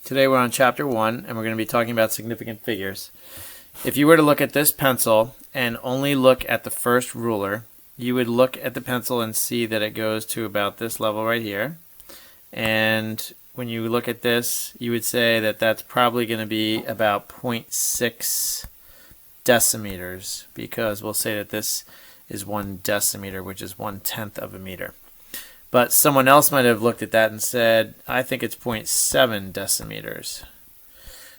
Today we're on chapter 1 and we're going to be talking about significant figures. If you were to look at this pencil and only look at the first ruler, you would look at the pencil and see that it goes to about this level right here. And when you look at this, you would say that that's probably going to be about 0.6 decimeters, because we'll say that this is 1 decimeter, which is 1/10 of a meter. But someone else might have looked at that and said, I think it's 0.7 decimeters.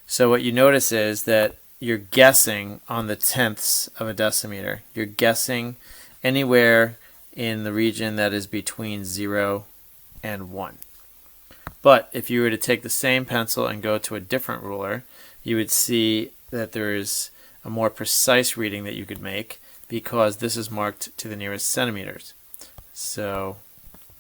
So what you notice is that you're guessing on the tenths of a decimeter. You're guessing anywhere in the region that is between 0 and 1. But if you were to take the same pencil and go to a different ruler, you would see that there is a more precise reading that you could make, because this is marked to the nearest centimeters. So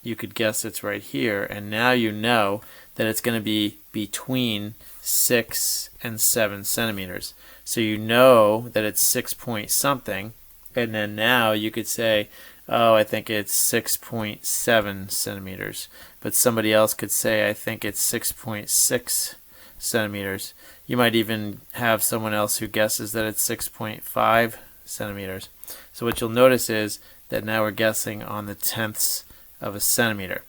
you could guess it's right here, and now you know that it's going to be between 6 and 7 centimeters. So you know that it's 6 point something, and then now you could say, oh, I think it's 6.7 centimeters. But somebody else could say, I think it's 6.6 centimeters. You might even have someone else who guesses that it's 6.5 centimeters. So what you'll notice is that now we're guessing on the tenths of a centimeter.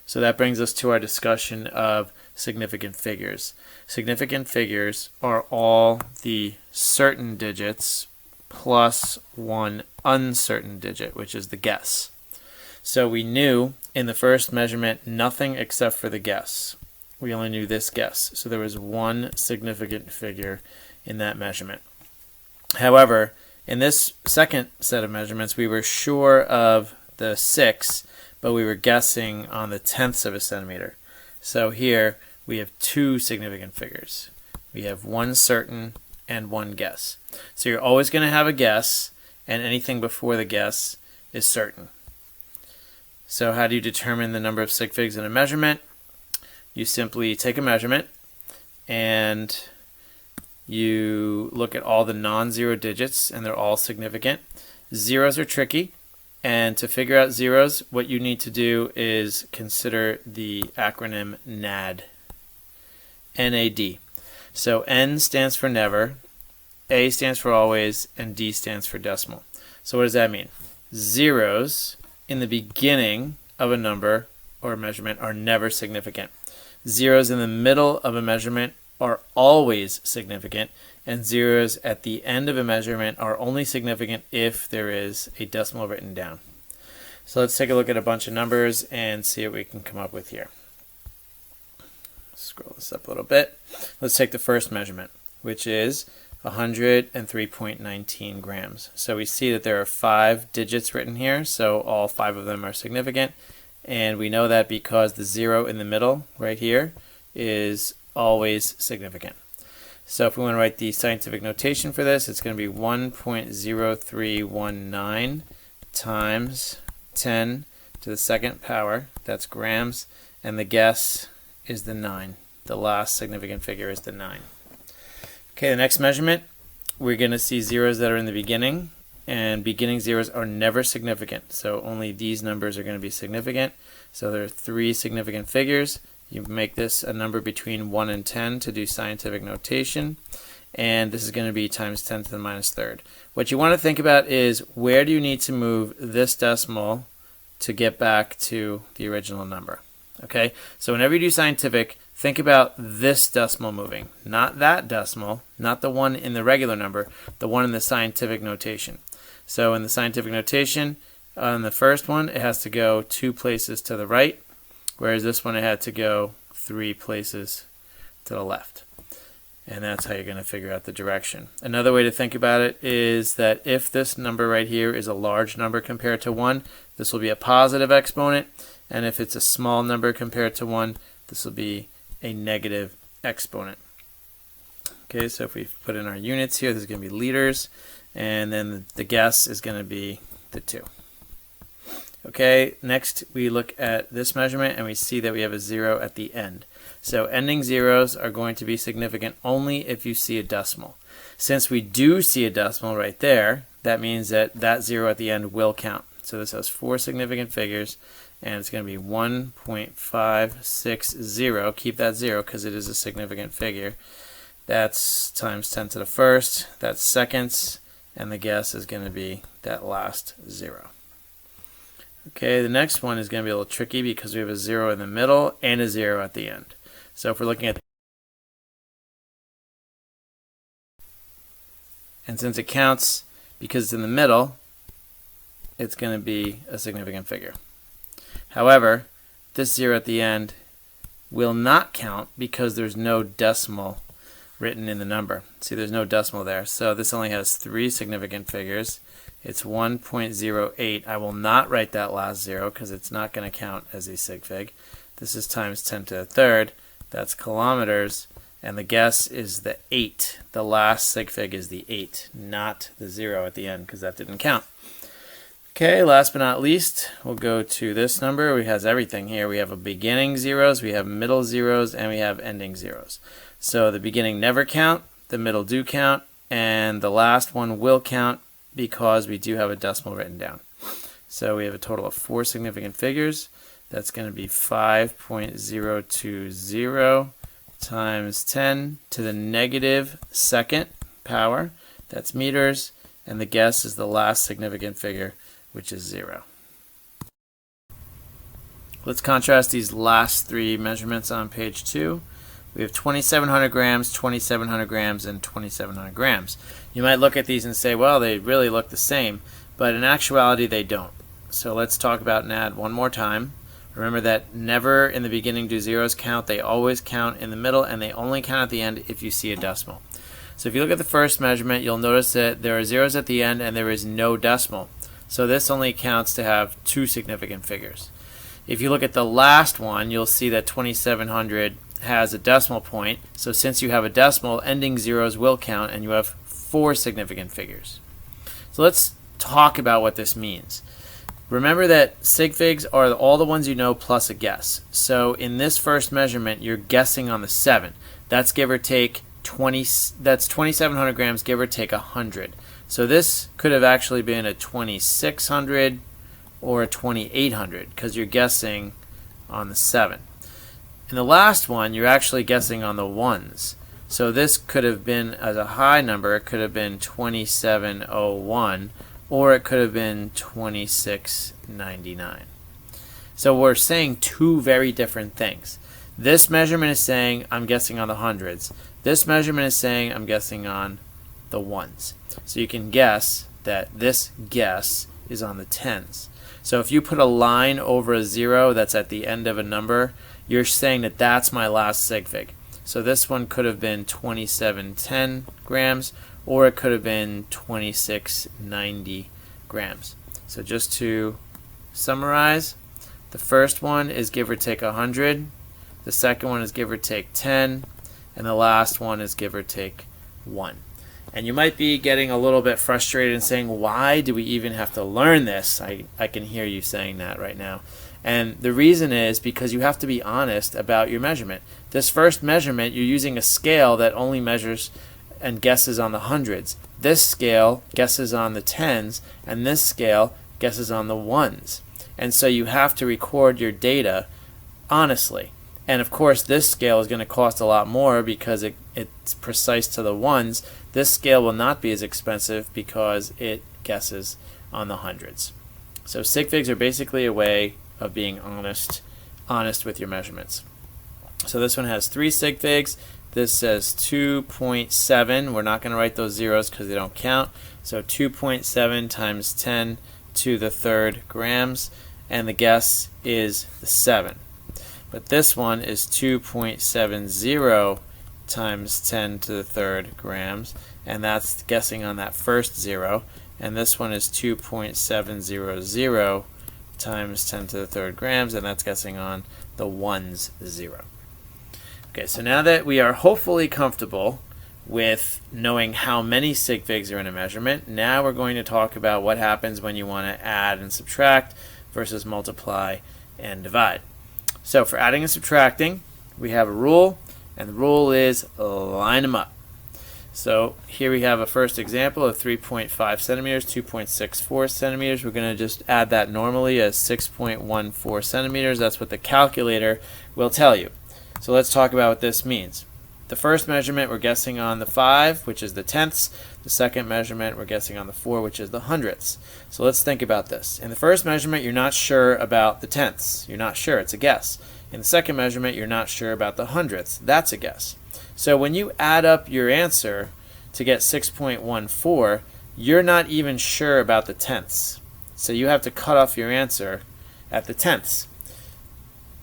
So that brings us to our discussion of significant figures. Significant figures are all the certain digits plus one uncertain digit, which is the guess. So we knew in the first measurement nothing except for the guess. We only knew this guess. So there was one significant figure in that measurement. However, in this second set of measurements, we were sure of the 6, but we were guessing on the tenths of a centimeter. So here we have two significant figures. We have one certain and one guess. So you're always going to have a guess, and anything before the guess is certain. So how do you determine the number of sig figs in a measurement? You simply take a measurement and you look at all the non-zero digits, and they're all significant. Zeros are tricky, and to figure out zeros, what you need to do is consider the acronym NAD. N-A-D. So N stands for never, A stands for always, and D stands for decimal. So what does that mean? Zeros in the beginning of a number or a measurement are never significant. Zeros in the middle of a measurement are always significant, and zeros at the end of a measurement are only significant if there is a decimal written down. So let's take a look at a bunch of numbers and see what we can come up with here. Scroll this up a little bit. Let's take the first measurement, which is 103.19 grams. So we see that there are 5 digits written here, so all 5 of them are significant, and we know that because the 0 in the middle right here is always significant. So if we want to write the scientific notation for this, it's going to be 1.0319 times 10 to the second power, that's grams, and the guess is the 9. The last significant figure is the 9. Okay, the next measurement, we're going to see zeros that are in the beginning, and beginning zeros are never significant, so only these numbers are going to be significant. So there are 3 significant figures. You make this a number between 1 and 10 to do scientific notation, and this is going to be times 10 to the minus third. What you want to think about is, where do you need to move this decimal to get back to the original number? Okay, so whenever you do scientific, think about this decimal moving, not that decimal, not the one in the regular number, the one in the scientific notation. So in the scientific notation, on the first one, it has to go 2 places to the right, whereas this one it had to go 3 places to the left. And that's how you're going to figure out the direction. Another way to think about it is that if this number right here is a large number compared to 1, this will be a positive exponent, and if it's a small number compared to 1, this will be a negative exponent. Okay, so if we put in our units here, this is going to be liters, and then the guess is going to be the 2. Okay, next we look at this measurement and we see that we have a 0 at the end. So ending zeros are going to be significant only if you see a decimal. Since we do see a decimal right there, that means that that 0 at the end will count. So this has 4 significant figures, and it's going to be 1.560. Keep that 0 because it is a significant figure. That's times 10 to the first. That's seconds, and the guess is going to be that last 0. Okay, the next one is going to be a little tricky because we have a 0 in the middle and a 0 at the end. So if we're looking at, and since it counts because it's in the middle, it's going to be a significant figure. However, this 0 at the end will not count because there's no decimal written in the number. See, there's no decimal there. So this only has 3 significant figures. It's 1.08. I will not write that last 0 because it's not going to count as a sig fig. This is times 10 to the third. That's kilometers. And the guess is the 8. The last sig fig is the 8, not the 0 at the end because that didn't count. Okay, last but not least, we'll go to this number. It has everything here. We have a beginning zeros, we have middle zeros, and we have ending zeros. So the beginning never count, the middle do count, and the last one will count because we do have a decimal written down. So we have a total of 4 significant figures. That's going to be 5.020 times 10 to the negative second power. That's meters, and the guess is the last significant figure, which is 0. Let's contrast these last 3 measurements on page 2. We have 2,700 grams, 2,700 grams, and 2,700 grams. You might look at these and say, well, they really look the same, but in actuality they don't. So let's talk about and add one more time. Remember that never in the beginning do zeros count. They always count in the middle, and they only count at the end if you see a decimal. So if you look at the first measurement, you'll notice that there are zeros at the end and there is no decimal. So this only counts to have 2 significant figures. If you look at the last one, you'll see that 2,700 has a decimal point. So since you have a decimal, ending zeros will count, and you have 4 significant figures. So let's talk about what this means. Remember that sig figs are all the ones you know plus a guess. So in this first measurement, you're guessing on the 7. That's give or take 20. That's 2,700 grams, give or take 100. So this could have actually been a 2,600 or a 2,800 because you're guessing on the 7. In the last one, you're actually guessing on the ones. So this could have been, as a high number, it could have been 2,701, or it could have been 2,699. So we're saying 2 very different things. This measurement is saying I'm guessing on the hundreds. This measurement is saying I'm guessing on the ones. So you can guess that this guess is on the tens. So if you put a line over a 0 that's at the end of a number, you're saying that that's my last sig fig. So this one could have been 2,710 grams, or it could have been 2,690 grams. So just to summarize, the first one is give or take 100, the second one is give or take 10, and the last one is give or take 1. And you might be getting a little bit frustrated and saying, why do we even have to learn this? I can hear you saying that right now. And the reason is because you have to be honest about your measurement. This first measurement, you're using a scale that only measures and guesses on the hundreds. This scale guesses on the tens, and this scale guesses on the ones. And so you have to record your data honestly. And of course, this scale is going to cost a lot more because it's precise to the ones. This scale will not be as expensive because it guesses on the hundreds. So sig figs are basically a way of being honest with your measurements. So this one has 3 sig figs. This says 2.7. We're not going to write those zeros because they don't count. So 2.7 times 10 to the third grams, and the guess is the 7. But this one is 2.70 times 10 to the third grams, and that's guessing on that first 0. And this one is 2.700 times 10 to the third grams, and that's guessing on the ones 0. Okay, so now that we are hopefully comfortable with knowing how many sig figs are in a measurement, now we're going to talk about what happens when you want to add and subtract versus multiply and divide. So for adding and subtracting, we have a rule, and the rule is line them up. So here we have a first example of 3.5 centimeters, 2.64 centimeters. We're going to just add that normally as 6.14 centimeters. That's what the calculator will tell you. So let's talk about what this means. The first measurement we're guessing on the 5, which is the tenths. The second measurement we're guessing on the 4, which is the hundredths. So let's think about this. In the first measurement, you're not sure about the tenths. You're not sure. It's a guess. In the second measurement, you're not sure about the hundredths. That's a guess. So when you add up your answer to get 6.14, you're not even sure about the tenths. So you have to cut off your answer at the tenths.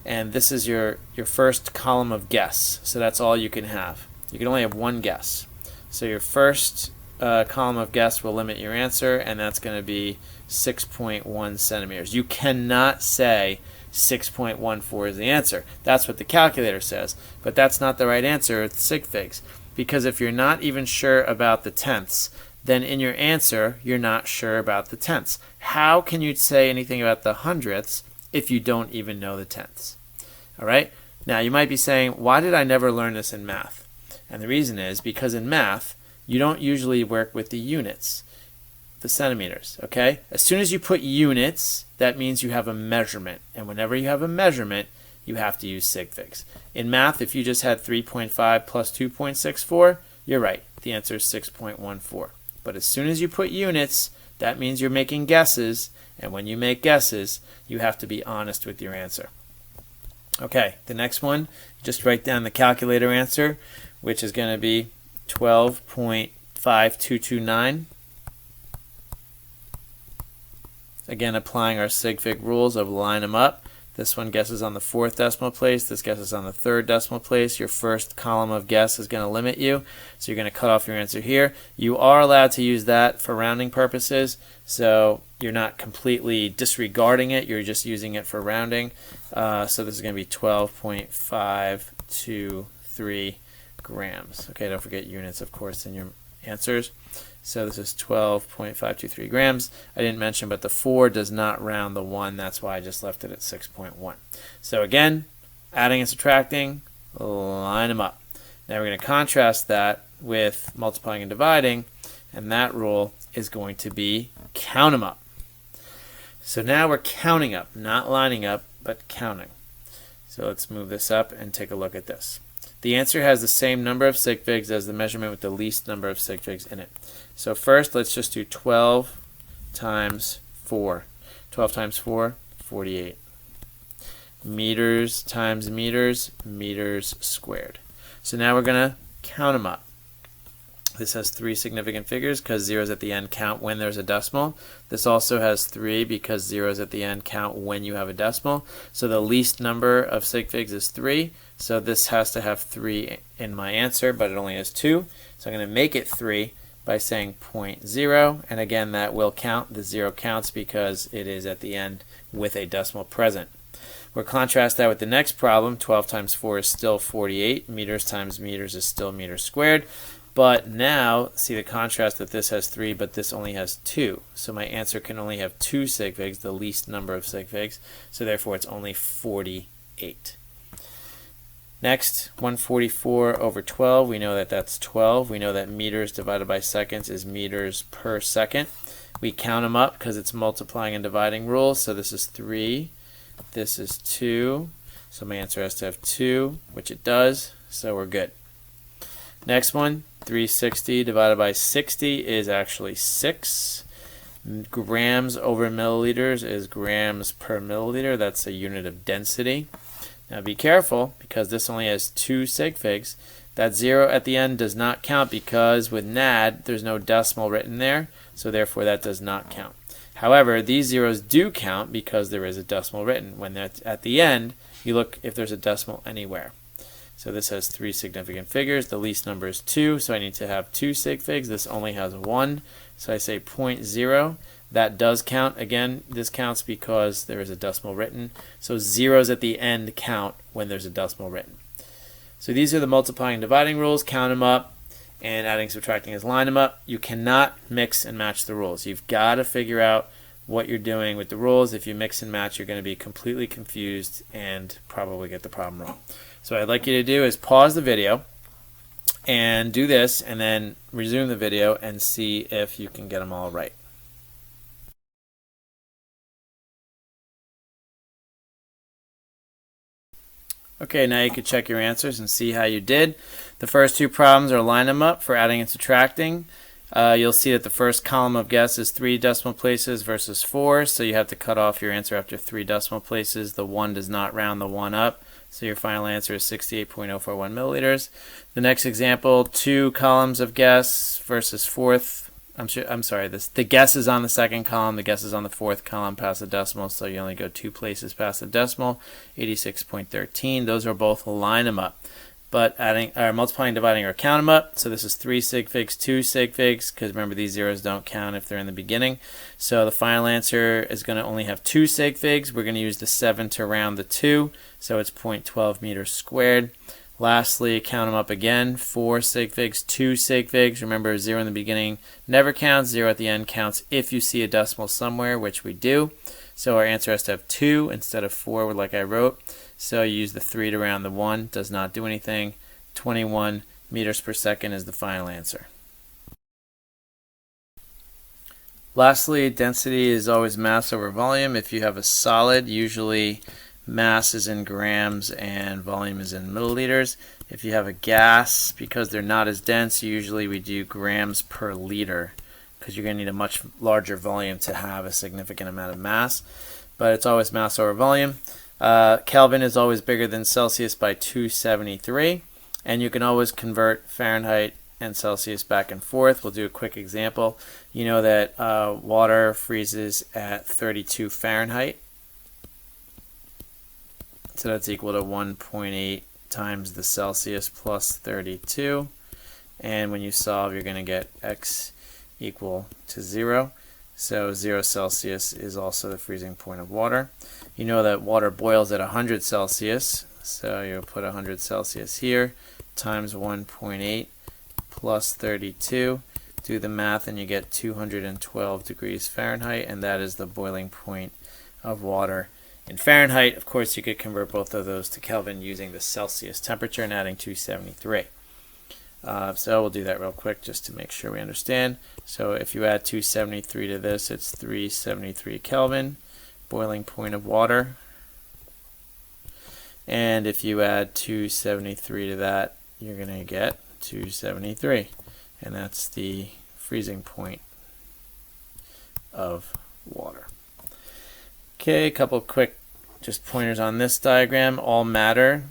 And this is your first column of guess. So that's all you can have. You can only have one guess. So your first column of guess will limit your answer, and that's going to be 6.1 centimeters. You cannot say 6.14 is the answer. That's what the calculator says, but that's not the right answer with sig figs, because if you're not even sure about the tenths, then in your answer you're not sure about the tenths. How can you say anything about the hundredths if you don't even know the tenths? All right? Now you might be saying, why did I never learn this in math? And the reason is because in math you don't usually work with the units, the centimeters, okay? As soon as you put units, that means you have a measurement. And whenever you have a measurement, you have to use sig figs. In math, if you just had 3.5 plus 2.64, you're right. The answer is 6.14. But as soon as you put units, that means you're making guesses. And when you make guesses, you have to be honest with your answer. Okay, the next one, just write down the calculator answer, which is going to be 12.5229. Again, applying our sig fig rules of line them up. This one guesses on the 4th decimal place. This guesses on the 3rd decimal place. Your first column of guess is going to limit you, so you're going to cut off your answer here. You are allowed to use that for rounding purposes, so you're not completely disregarding it. You're just using it for rounding. So this is going to be 12.523 grams. Okay, don't forget units, of course, in your answers. So this is 12.523 grams. I didn't mention, but the 4 does not round the 1. That's why I just left it at 6.1. So again, adding and subtracting, line them up. Now we're going to contrast that with multiplying and dividing, and that rule is going to be count them up. So now we're counting up, not lining up, but counting. So let's move this up and take a look at this. The answer has the same number of sig figs as the measurement with the least number of sig figs in it. So first, let's just do 12 times 4. 12 times 4, 48. Meters times meters, meters squared. So now we're going to count them up. This has 3 significant figures because zeros at the end count when there's a decimal. This also has 3 because zeros at the end count when you have a decimal. So the least number of sig figs is 3. So this has to have 3 in my answer, but it only has 2. So I'm going to make it 3 by saying 0.0. And again, that will count. The 0 counts because it is at the end with a decimal present. We'll contrast that with the next problem. 12 times 4 is still 48. Meters times meters is still meters squared. But now, see the contrast that this has 3, but this only has 2. So my answer can only have 2 sig figs, the least number of sig figs. So therefore, it's only 48. Next, 144 over 12. We know that that's 12. We know that meters divided by seconds is meters per second. We count them up because it's multiplying and dividing rules. So this is 3. This is 2. So my answer has to have 2, which it does. So we're good. Next one, 360 divided by 60 is actually 6. Grams over milliliters is grams per milliliter. That's a unit of density. Now be careful because this only has 2 sig figs. That 0 at the end does not count because with NAD there's no decimal written there, so therefore that does not count. However, these zeros do count because there is a decimal written. When that's at the end, you look if there's a decimal anywhere. So this has 3 significant figures. The least number is 2, so I need to have 2 sig figs. This only has 1, so I say 0.0. That does count. Again, this counts because there is a decimal written. So zeros at the end count when there's a decimal written. So these are the multiplying and dividing rules. Count them up, and adding and subtracting is line them up. You cannot mix and match the rules. You've got to figure out what you're doing with the rules. If you mix and match, you're going to be completely confused and probably get the problem wrong. So what I'd like you to do is pause the video and do this, and then resume the video and see if you can get them all right. Okay, now you can check your answers and see how you did. The first two problems are line them up for adding and subtracting. You'll see that the first column of guess is 3 decimal places versus 4, so you have to cut off your answer after 3 decimal places. The 1 does not round the 1 up, so your final answer is 68.041 milliliters. The next example, 2 columns of guess versus the guess is on the second column, the guess is on the fourth column past the decimal, so you only go 2 places past the decimal, 86.13. Those are both line them up. But multiplying, dividing, or count them up. So this is 3 sig figs, 2 sig figs, because remember these zeros don't count if they're in the beginning. So the final answer is going to only have 2 sig figs. We're going to use the 7 to round the 2, so it's 0.12 meters squared. Lastly, count them up again. 4 sig figs, 2 sig figs. Remember, 0 in the beginning never counts. 0 at the end counts if you see a decimal somewhere, which we do. So our answer has to have 2 instead of 4, like I wrote. So you use the 3 to round the 1. Does not do anything. 21 meters per second is the final answer. Lastly, density is always mass over volume. If you have a solid, usually mass is in grams and volume is in milliliters. If you have a gas, because they're not as dense, usually we do grams per liter, because you're going to need a much larger volume to have a significant amount of mass. But it's always mass over volume. Kelvin is always bigger than Celsius by 273, and you can always convert Fahrenheit and Celsius back and forth. We'll do a quick example. You know that water freezes at 32 Fahrenheit, so that's equal to 1.8 times the Celsius plus 32, and when you solve, you're going to get x equal to 0. So 0 Celsius is also the freezing point of water. You know that water boils at 100 Celsius, so you'll put 100 Celsius here, times 1.8 plus 32. Do the math and you get 212 degrees Fahrenheit, and that is the boiling point of water in Fahrenheit. Of course, you could convert both of those to Kelvin using the Celsius temperature and adding 273. So we'll do that real quick just to make sure we understand. So if you add 273 to this, it's 373 Kelvin, boiling point of water. And if you add 273 to that, you're going to get 273. And that's the freezing point of water. Okay, a couple quick just pointers on this diagram. All matter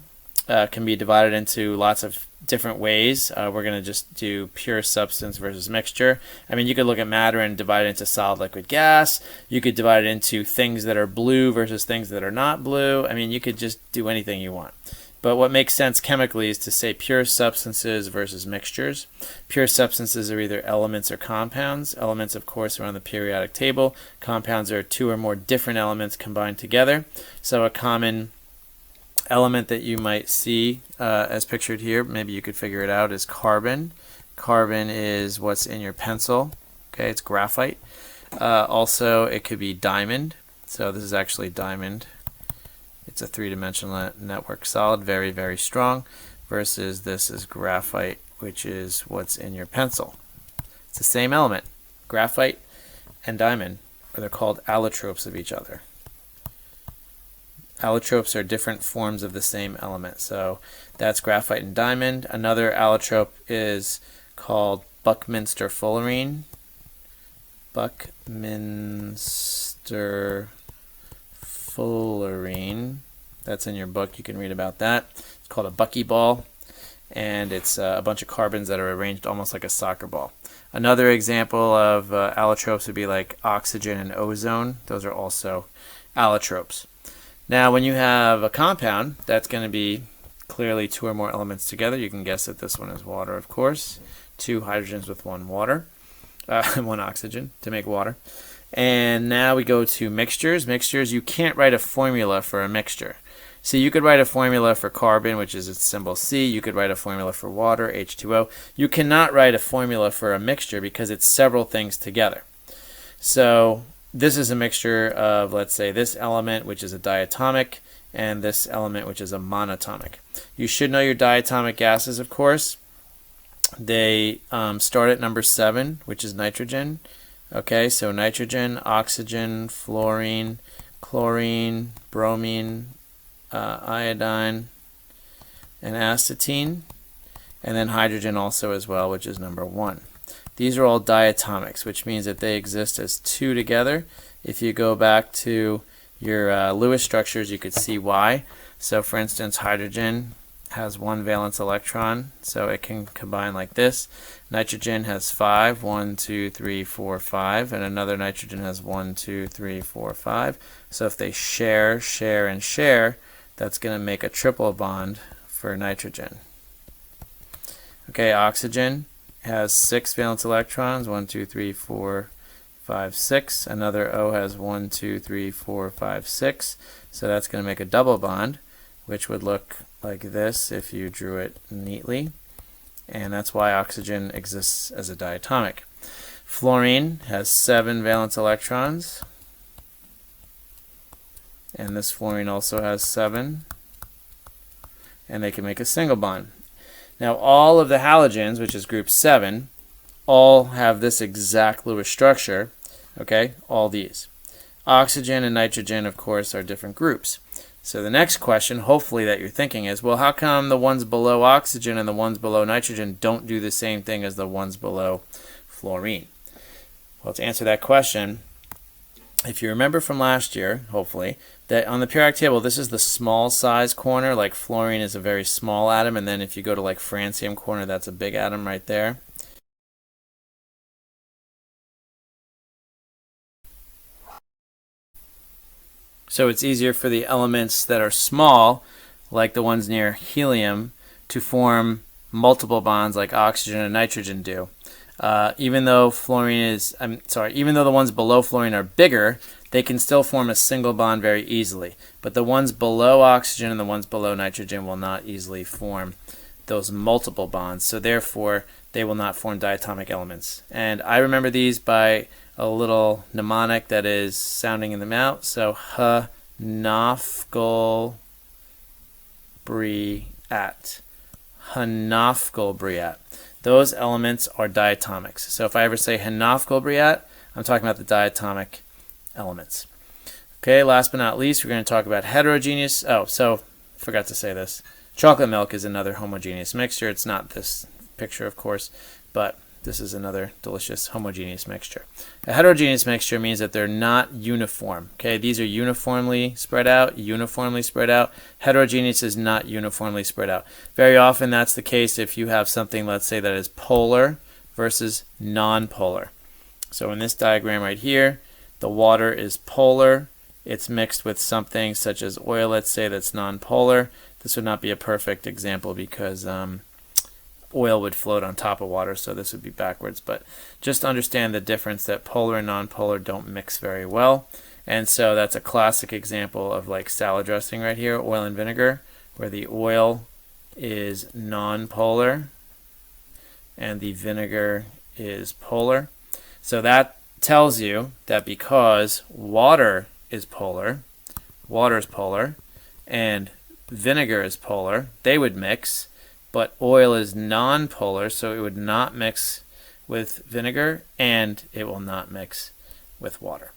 can be divided into lots of different ways. We're going to just do pure substance versus mixture. I mean, you could look at matter and divide it into solid, liquid, gas. You could divide it into things that are blue versus things that are not blue. I mean, you could just do anything you want. But what makes sense chemically is to say pure substances versus mixtures. Pure substances are either elements or compounds. Elements, of course, are on the periodic table. Compounds are 2 or more different elements combined together. So a common element that you might see as pictured here, maybe you could figure it out, is carbon. Carbon is what's in your pencil. Okay, it's graphite. Also, it could be diamond. So this is actually diamond. It's a 3-dimensional network solid, very, very strong, versus this is graphite, which is what's in your pencil. It's the same element, graphite and diamond, or they're called allotropes of each other. Allotropes are different forms of the same element. So that's graphite and diamond. Another allotrope is called Buckminster fullerene. Buckminster fullerene. That's in your book. You can read about that. It's called a buckyball, and it's a bunch of carbons that are arranged almost like a soccer ball. Another example of allotropes would be like oxygen and ozone. Those are also allotropes. Now, when you have a compound, that's going to be clearly 2 or more elements together. You can guess that this one is water, of course. 2 hydrogens with 1 water, 1 oxygen to make water. And now we go to mixtures. Mixtures, you can't write a formula for a mixture. So you could write a formula for carbon, which is its symbol C. You could write a formula for water, H2O. You cannot write a formula for a mixture because it's several things together. So this is a mixture of, let's say, this element, which is a diatomic, and this element, which is a monatomic. You should know your diatomic gases, of course. they start at number 7, which is nitrogen. Okay, so nitrogen, oxygen, fluorine, chlorine, bromine, iodine, and astatine, and then hydrogen also as well, which is number 1. These are all diatomics, which means that they exist as 2 together. If you go back to your Lewis structures, you could see why. So for instance, hydrogen has 1 valence electron, so it can combine like this. Nitrogen has 5, 1, 2, 3, 4, 5, and another nitrogen has 1, 2, 3, 4, 5. So if they share, share, and share, that's going to make a triple bond for nitrogen. Okay, oxygen has 6 valence electrons, 1, 2, 3, 4, 5, 6. Another O has 1, 2, 3, 4, 5, 6. So that's going to make a double bond, which would look like this if you drew it neatly. And that's why oxygen exists as a diatomic. Fluorine has 7 valence electrons. And this fluorine also has 7. And they can make a single bond. Now all of the halogens, which is group 7, all have this exact Lewis structure. Okay, all these. Oxygen and nitrogen, of course, are different groups. So the next question, hopefully, that you're thinking is, well, how come the ones below oxygen and the ones below nitrogen don't do the same thing as the ones below fluorine? Well, to answer that question, if you remember from last year, hopefully, that on the periodic table, this is the small size corner, like fluorine is a very small atom, and then if you go to like francium corner, that's a big atom right there. So it's easier for the elements that are small, like the ones near helium, to form multiple bonds like oxygen and nitrogen do. Even though the ones below fluorine are bigger, they can still form a single bond very easily. But the ones below oxygen and the ones below nitrogen will not easily form those multiple bonds. So therefore, they will not form diatomic elements. And I remember these by a little mnemonic that is sounding in the mouth. So Hanofgalbriat. Hanofgalbriat. Those elements are diatomics. So if I ever say Hanofgalbriat, I'm talking about the diatomic elements. Okay, last but not least, we're going to talk about heterogeneous. Oh, so forgot to say this. Chocolate milk is another homogeneous mixture. It's not this picture, of course, but this is another delicious homogeneous mixture. A heterogeneous mixture means that they're not uniform. Okay, these are uniformly spread out, uniformly spread out. Heterogeneous is not uniformly spread out. Very often that's the case if you have something, let's say, that is polar versus non-polar. So in this diagram right here, the water is polar. It's mixed with something such as oil, let's say, that's non-polar. This would not be a perfect example because oil would float on top of water, so this would be backwards. But just understand the difference that polar and non-polar don't mix very well. And so that's a classic example of like salad dressing right here, oil and vinegar, where the oil is non-polar and the vinegar is polar. So that tells you that because water is polar, and vinegar is polar, they would mix. But oil is non-polar, so it would not mix with vinegar, and it will not mix with water.